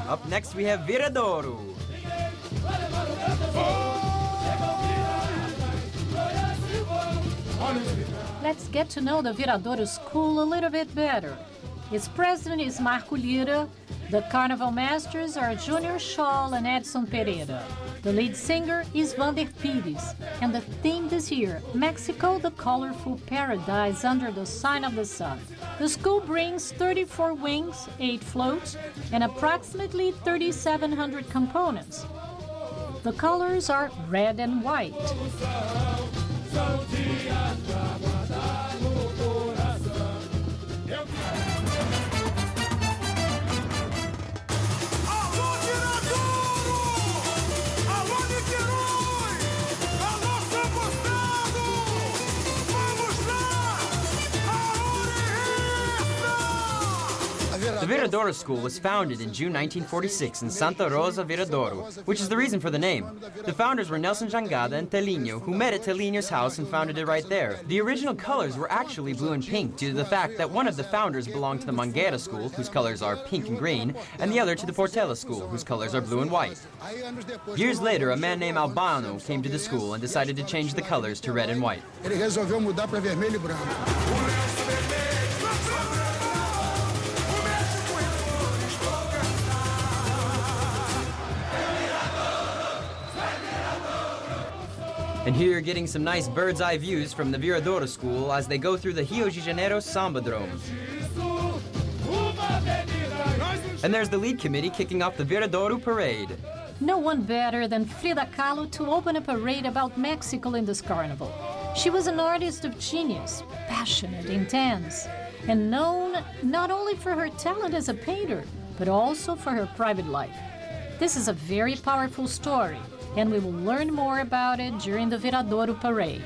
Up next we have Viradouro. Let's get to know the Viradouro School a little bit better. Its president is Marco Lira. The carnival masters are Junior Scholl and Edson Pereira. The lead singer is Vander Pires. And the theme this year, Mexico, the colorful paradise under the sign of the sun. The school brings 34 wings, 8 floats, and approximately 3,700 components. The colors are red and white. The Viradouro School was founded in June 1946 in Santa Rosa, Viradouro, which is the reason for the name. The founders were Nelson Jangada and Telinho, who met at Telinho's house and founded it right there. The original colors were actually blue and pink due to the fact that one of the founders belonged to the Mangueira School, whose colors are pink and green, and the other to the Portela School, whose colors are blue and white. Years later, a man named Albano came to the school and decided to change the colors to red and white. Ele resolveu mudar para vermelho e branco. And here you're getting some nice bird's eye views from the Viradouro School as they go through the Rio de Janeiro Sambodromo. And there's the lead committee kicking off the Viradouro Parade. No one better than Frida Kahlo to open a parade about Mexico in this carnival. She was an artist of genius, passionate, intense, and known not only for her talent as a painter, but also for her private life. This is a very powerful story, and we will learn more about it during the Viradouro Parade.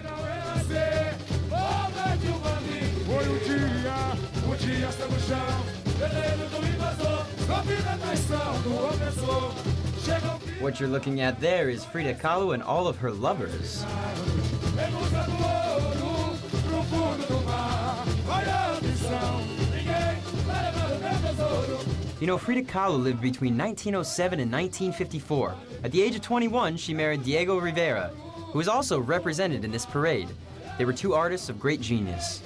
What you're looking at there is Frida Kahlo and all of her lovers. You know, Frida Kahlo lived between 1907 and 1954. At the age of 21, she married Diego Rivera, who was also represented in this parade. They were two artists of great genius.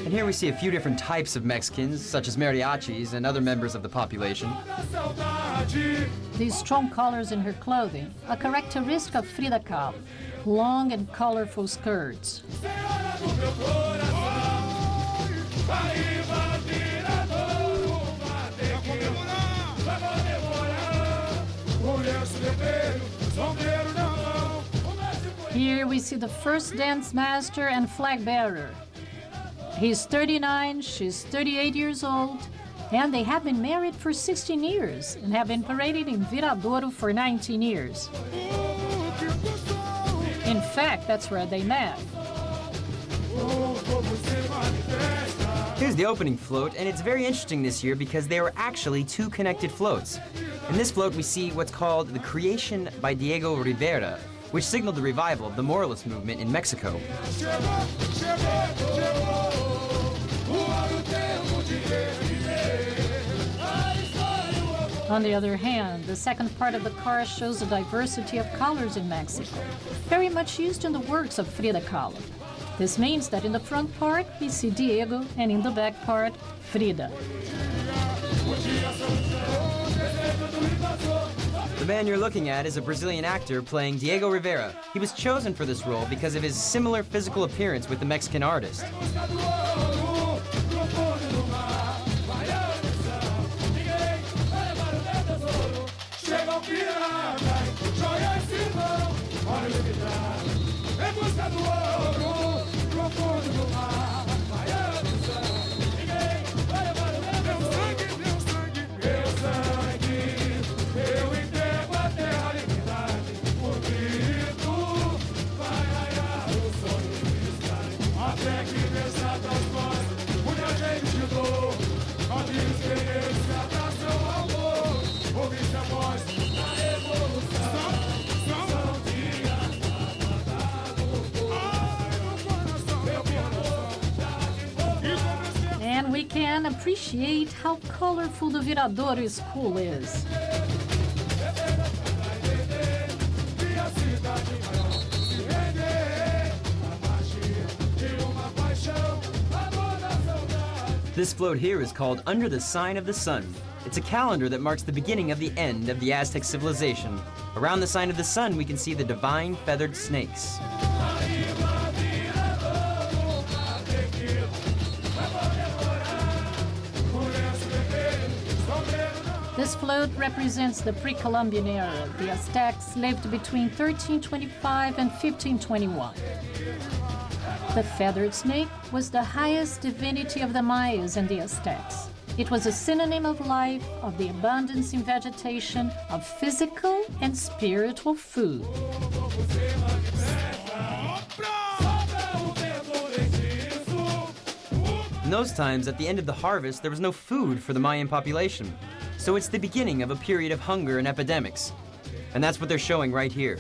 And here we see a few different types of Mexicans, such as mariachis and other members of the population. These strong colors in her clothing are characteristic of Frida Kahlo, long and colorful skirts. Here we see the first dance master and flag bearer. He's 39, she's 38 years old, and they have been married for 16 years and have been parading in Viradouro for 19 years. In fact, that's where they met. Here's the opening float, and it's very interesting this year because there were actually two connected floats. In this float, we see what's called the Creation by Diego Rivera, which signaled the revival of the Moralist movement in Mexico. On the other hand, the second part of the car shows the diversity of colors in Mexico, very much used in the works of Frida Kahlo. This means that in the front part, we see Diego, and in the back part, Frida. The man you're looking at is a Brazilian actor playing Diego Rivera. He was chosen for this role because of his similar physical appearance with the Mexican artist. And we can appreciate how colorful the Viradouro School is. This float here is called Under the Sign of the Sun. It's a calendar that marks the beginning of the end of the Aztec civilization. Around the sign of the sun, we can see the divine feathered snakes. This float represents the pre-Columbian era. The Aztecs lived between 1325 and 1521. The feathered snake was the highest divinity of the Mayas and the Aztecs. It was a synonym of life, of the abundance in vegetation, of physical and spiritual food. In those times, at the end of the harvest, there was no food for the Mayan population. So it's the beginning of a period of hunger and epidemics. And that's what they're showing right here.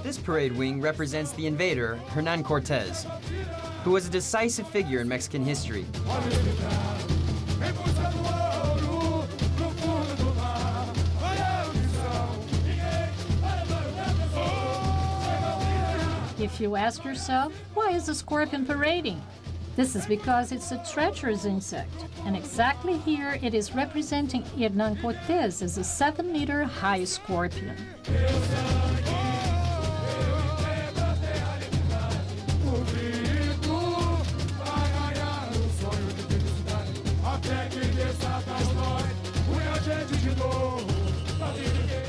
This parade wing represents the invader, Hernan Cortez, who was a decisive figure in Mexican history. If you ask yourself, why is a scorpion parading? This is because it's a treacherous insect, and exactly here it is representing Hernan Cortez as a 7-meter high scorpion.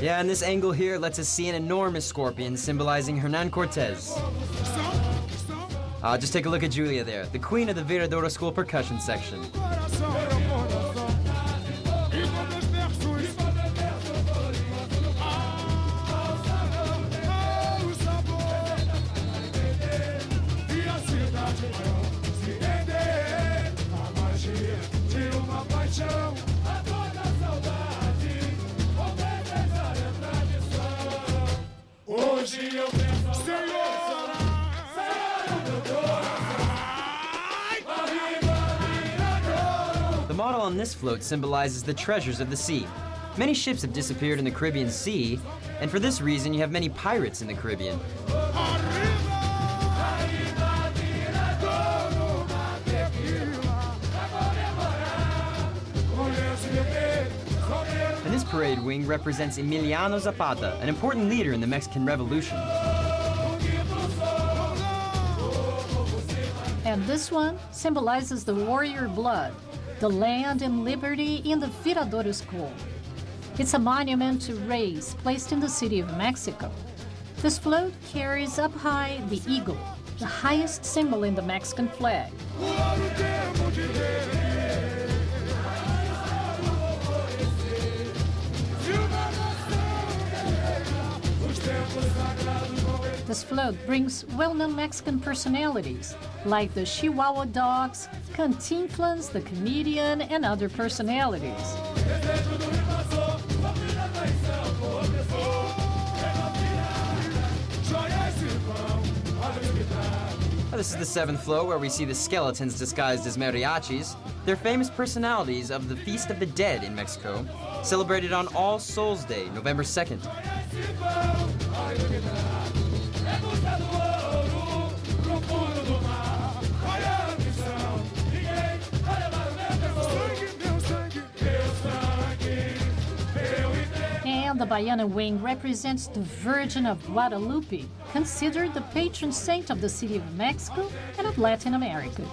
Yeah, and this angle here lets us see an enormous scorpion symbolizing Hernan Cortez. Just take a look at Julia there, the queen of the Viradouro School percussion section. The model on this float symbolizes the treasures of the sea. Many ships have disappeared in the Caribbean Sea, and for this reason you have many pirates in the Caribbean. And this parade wing represents Emiliano Zapata, an important leader in the Mexican Revolution. And this one symbolizes the warrior blood, the land and liberty in the Viradouro School. It's a monument to race placed in the city of Mexico. This float carries up high the eagle, the highest symbol in the Mexican flag. This float brings well-known Mexican personalities, like the Chihuahua dogs, Cantinflas, the comedian, and other personalities. This is the 7th float, where we see the skeletons disguised as mariachis. They're famous personalities of the Feast of the Dead in Mexico, celebrated on All Souls Day, November 2nd. the Baiana wing represents the Virgin of Guadalupe, considered the patron saint of the city of Mexico and of Latin America.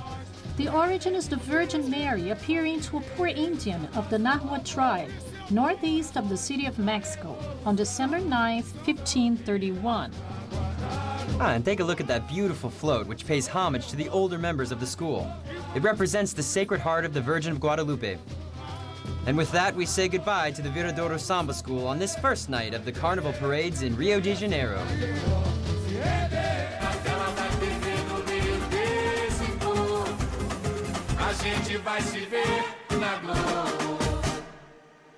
The origin is the Virgin Mary appearing to a poor Indian of the Nahua tribe, northeast of the city of Mexico, on December 9, 1531. And take a look at that beautiful float, which pays homage to the older members of the school. It represents the Sacred Heart of the Virgin of Guadalupe. And with that, we say goodbye to the Viradouro Samba School on this first night of the Carnival parades in Rio de Janeiro. A gente vai se ver na Globo.